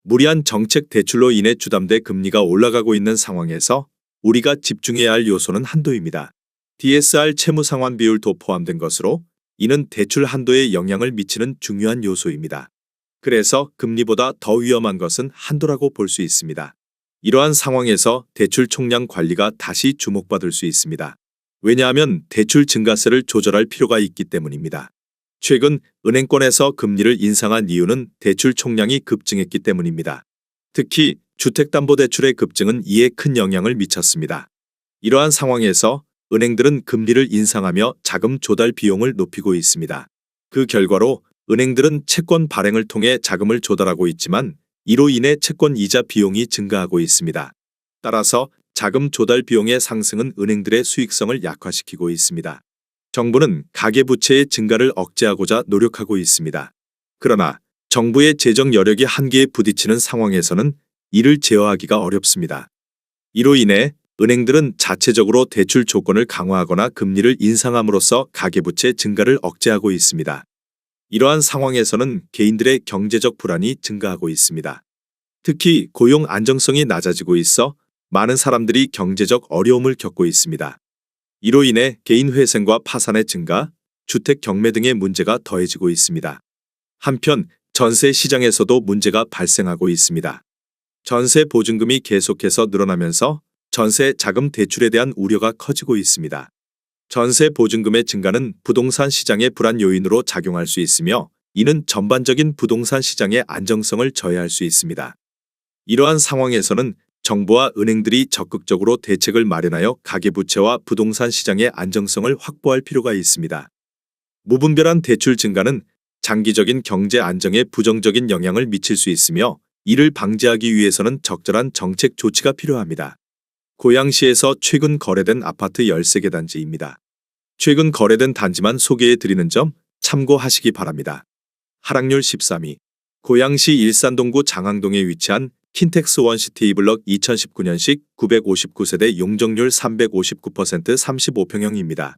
무리한 정책 대출로 인해 주담대 금리가 올라가고 있는 상황에서 우리가 집중해야 할 요소는 한도입니다. DSR 채무 상환 비율도 포함된 것으로 이는 대출 한도에 영향을 미치는 중요한 요소입니다. 그래서 금리보다 더 위험한 것은 한도라고 볼 수 있습니다. 이러한 상황에서 대출 총량 관리가 다시 주목받을 수 있습니다. 왜냐하면 대출 증가세를 조절할 필요가 있기 때문입니다. 최근 은행권에서 금리를 인상한 이유는 대출 총량이 급증했기 때문입니다. 특히 주택담보대출의 급증은 이에 큰 영향을 미쳤습니다. 이러한 상황에서 은행들은 금리를 인상하며 자금 조달 비용을 높이고 있습니다. 그 결과로 은행들은 채권 발행을 통해 자금을 조달하고 있지만 이로 인해 채권 이자 비용이 증가하고 있습니다. 따라서 자금 조달 비용의 상승은 은행들의 수익성을 약화시키고 있습니다. 정부는 가계부채의 증가를 억제하고자 노력하고 있습니다. 그러나 정부의 재정 여력이 한계에 부딪히는 상황에서는 이를 제어하기가 어렵습니다. 이로 인해 은행들은 자체적으로 대출 조건을 강화하거나 금리를 인상함으로써 가계부채 증가를 억제하고 있습니다. 이러한 상황에서는 개인들의 경제적 불안이 증가하고 있습니다. 특히 고용 안정성이 낮아지고 있어 많은 사람들이 경제적 어려움을 겪고 있습니다. 이로 인해 개인 회생과 파산의 증가, 주택 경매 등의 문제가 더해지고 있습니다. 한편 전세 시장에서도 문제가 발생하고 있습니다. 전세 보증금이 계속해서 늘어나면서 전세 자금 대출에 대한 우려가 커지고 있습니다. 전세 보증금의 증가는 부동산 시장의 불안 요인으로 작용할 수 있으며 이는 전반적인 부동산 시장의 안정성을 저해할 수 있습니다. 이러한 상황에서는 정부와 은행들이 적극적으로 대책을 마련하여 가계부채와 부동산 시장의 안정성을 확보할 필요가 있습니다. 무분별한 대출 증가는 장기적인 경제 안정에 부정적인 영향을 미칠 수 있으며 이를 방지하기 위해서는 적절한 정책 조치가 필요합니다. 고양시에서 최근 거래된 아파트 13개 단지입니다. 최근 거래된 단지만 소개해 드리는 점 참고하시기 바랍니다. 하락률 13위. 고양시 일산동구 장항동에 위치한 킨텍스 원시티 A블럭 2019년식 959세대 용적률 359% 35평형입니다.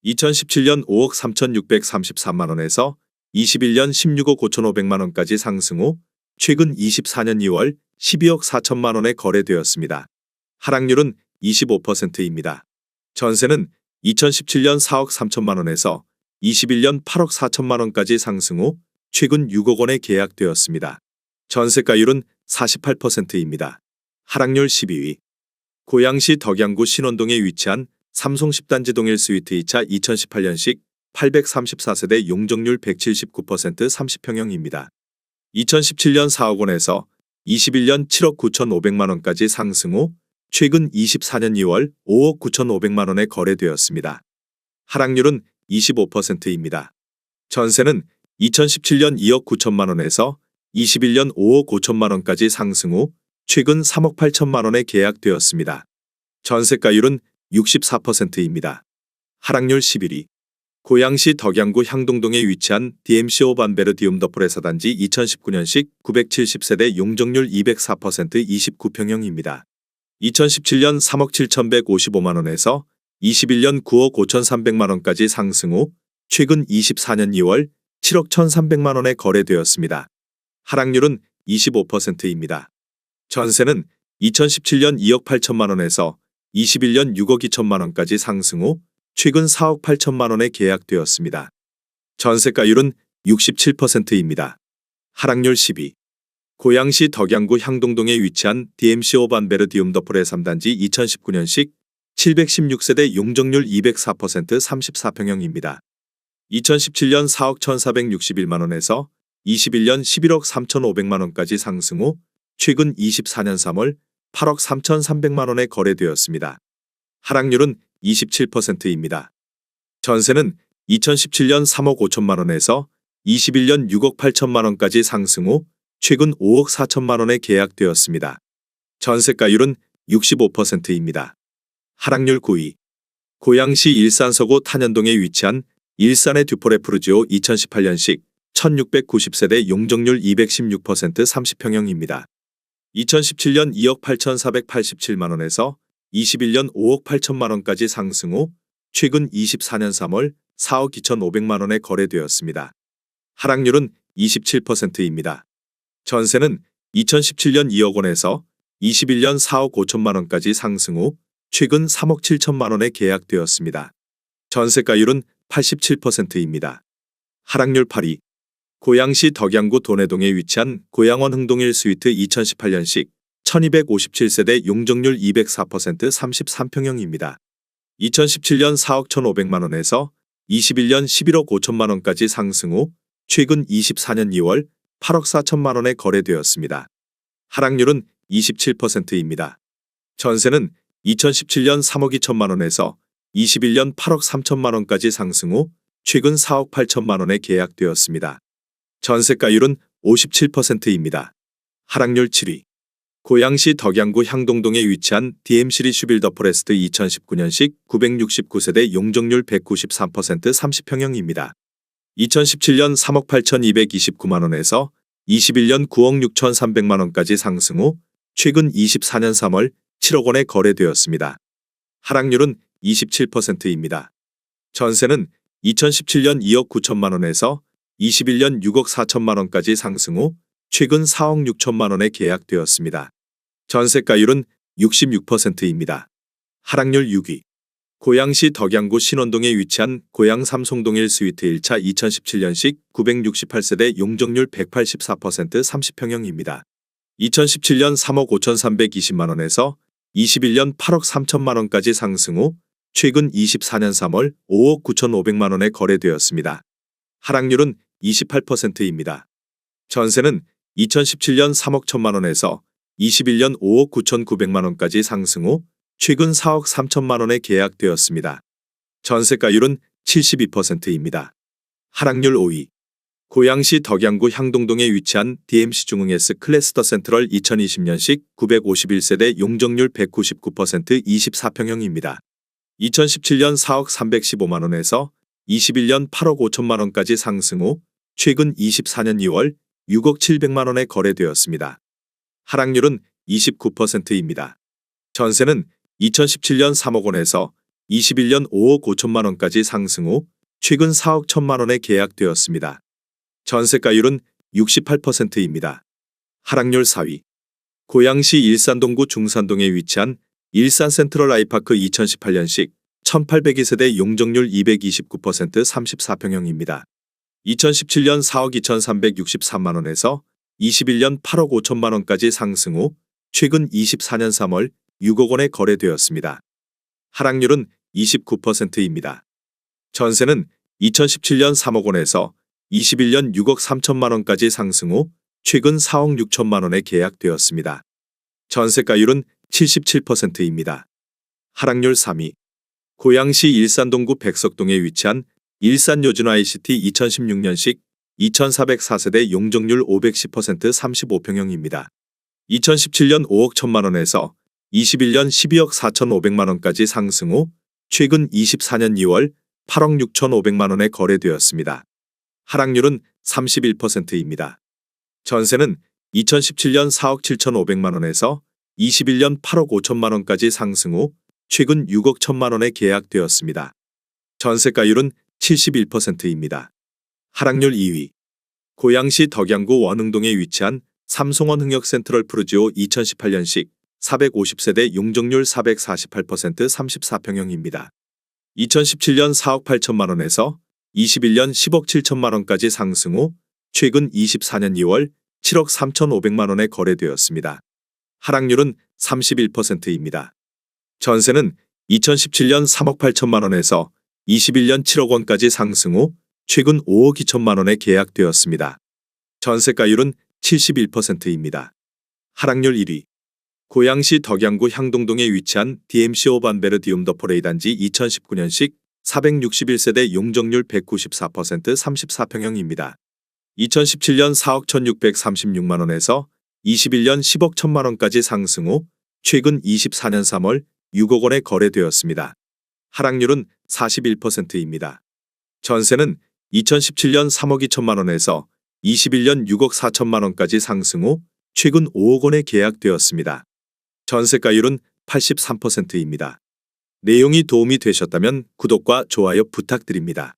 2017년 5억 3,633만원에서 21년 16억 5,500만원까지 상승 후 최근 24년 2월 12억 4천만원에 거래되었습니다. 하락률은 25%입니다. 전세는 2017년 4억 3천만원에서 21년 8억 4천만원까지 상승 후 최근 6억 원에 계약되었습니다. 전세가율은 48%입니다. 하락률 12위. 고양시 덕양구 신원동에 위치한 삼성 10단지 동일 스위트 2차 2018년식 834세대 용적률 179% 30평형입니다. 2017년 4억 원에서 21년 7억 9,500만원까지 상승 후 최근 24년 2월 5억 9,500만원에 거래되었습니다. 하락률은 25%입니다. 전세는 2017년 2억 9천만원에서 21년 5억 5천만원까지 상승 후 최근 3억 8천만원에 계약되었습니다. 전세가율은 64%입니다. 하락률 11위. 고양시 덕양구 향동동에 위치한 DMC 오반베르디움 더프레사 단지 2019년식 970세대 용적률 204% 29평형입니다. 2017년 3억 7,155만원에서 21년 9억 5,300만원까지 상승 후 최근 24년 2월 7억 1,300만원에 거래되었습니다. 하락률은 25%입니다. 전세는 2017년 2억 8천만원에서 21년 6억 2천만원까지 상승 후 최근 4억 8천만원에 계약되었습니다. 전세가율은 67%입니다. 하락률 10위. 고양시 덕양구 향동동에 위치한 DMC 오반베르디움 더프레 3단지 2019년식 716세대 용적률 204% 34평형입니다. 2017년 4억 1,461만원에서 21년 11억 3,500만원까지 상승 후 최근 24년 3월 8억 3,300만원에 거래되었습니다. 하락률은 27%입니다. 전세는 2017년 3억 5천만원에서 21년 6억 8천만원까지 상승 후 최근 5억 4천만원에 계약되었습니다. 전세가율은 65%입니다. 하락률 9위. 고양시 일산서구 탄현동에 위치한 일산의 듀포레프르지오 2018년식 1690세대 용적률 216% 30평형입니다. 2017년 2억 8,487만원에서 21년 5억 8천만원까지 상승 후 최근 24년 3월 4억 2,500만원에 거래되었습니다. 하락률은 27%입니다. 전세는 2017년 2억 원에서 21년 4억 5천만 원까지 상승 후 최근 3억 7천만 원에 계약되었습니다. 전세가율은 87%입니다. 하락률 8위. 고양시 덕양구 돈해동에 위치한 고양원 흥동일 스위트 2018년식 1257세대 용적률 204% 33평형입니다. 2017년 4억 1,500만 원에서 21년 11억 5천만 원까지 상승 후 최근 24년 2월 8억 4천만 원에 거래되었습니다. 하락률은 27%입니다. 전세는 2017년 3억 2천만 원에서 21년 8억 3천만 원까지 상승 후 최근 4억 8천만 원에 계약되었습니다. 전세가율은 57%입니다. 하락률 7위. 고양시 덕양구 향동동에 위치한 DMC리 슈빌더 포레스트 2019년식 969세대 용적률 193% 30평형입니다. 2017년 3억 8,229만 원에서 21년 9억 6,300만 원까지 상승 후 최근 24년 3월 7억 원에 거래되었습니다. 하락률은 27%입니다. 전세는 2017년 2억 9천만 원에서 21년 6억 4천만 원까지 상승 후 최근 4억 6천만 원에 계약되었습니다. 전세가율은 66%입니다. 하락률 6위. 고양시 덕양구 신원동에 위치한 고양 삼송동일 스위트 1차 2017년식 968세대 용적률 184% 30평형입니다. 2017년 3억 5,320만 원에서 21년 8억 3천만 원까지 상승 후 최근 24년 3월 5억 9,500만 원에 거래되었습니다. 하락률은 28%입니다. 전세는 2017년 3억 1천만 원에서 21년 5억 9,900만 원까지 상승 후 최근 4억 3천만 원에 계약되었습니다. 전세가율은 72%입니다. 하락률 5위. 고양시 덕양구 향동동에 위치한 DMC 중흥 S 클래스 더 센트럴 2020년식 951세대 용적률 199% 24평형입니다. 2017년 4억 315만 원에서 21년 8억 5천만 원까지 상승 후 최근 24년 2월 6억 700만 원에 거래되었습니다. 하락률은 29%입니다. 전세는 2017년 3억 원에서 21년 5억 5천만 원까지 상승 후 최근 4억 1천만 원에 계약되었습니다. 전세가율은 68%입니다. 하락률 4위. 고양시 일산동구 중산동에 위치한 일산 센트럴 아이파크 2018년식 1802세대 용적률 229% 34평형입니다. 2017년 4억 2,363만 원에서 21년 8억 5천만 원까지 상승 후 최근 24년 3월 6억 원에 거래되었습니다. 하락률은 29%입니다. 전세는 2017년 3억 원에서 21년 6억 3천만 원까지 상승 후 최근 4억 6천만 원에 계약되었습니다. 전세가율은 77%입니다. 하락률 3위. 고양시 일산동구 백석동에 위치한 일산 요준 ICT 2016년식 2404세대 용적률 510% 35평형입니다. 2017년 5억 1천만 원에서 21년 12억 4,500만 원까지 상승 후 최근 24년 2월 8억 6,500만 원에 거래되었습니다. 하락률은 31%입니다. 전세는 2017년 4억 7,500만 원에서 21년 8억 5천만 원까지 상승 후 최근 6억 1천만 원에 계약되었습니다. 전세가율은 71%입니다. 하락률 2위. 고양시 덕양구 원흥동에 위치한 삼송원 흥역 센트럴 푸르지오 2018년식 450세대 용적률 448% 34평형입니다. 2017년 4억 8천만 원에서 21년 10억 7천만 원까지 상승 후 최근 24년 2월 7억 3,500만 원에 거래되었습니다. 하락률은 31%입니다. 전세는 2017년 3억 8천만 원에서 21년 7억 원까지 상승 후 최근 5억 2천만 원에 계약되었습니다. 전세가율은 71%입니다. 하락률 1위. 고양시 덕양구 향동동에 위치한 DMC 오반베르 디움더포레이 단지 2019년식 461세대 용적률 194% 34평형입니다. 2017년 4억 1,636만 원에서 21년 10억 1천만 원까지 상승 후 최근 24년 3월 6억 원에 거래되었습니다. 하락률은 41%입니다. 전세는 2017년 3억 2천만 원에서 21년 6억 4천만 원까지 상승 후 최근 5억 원에 계약되었습니다. 전세가율은 83%입니다. 내용이 도움이 되셨다면 구독과 좋아요 부탁드립니다.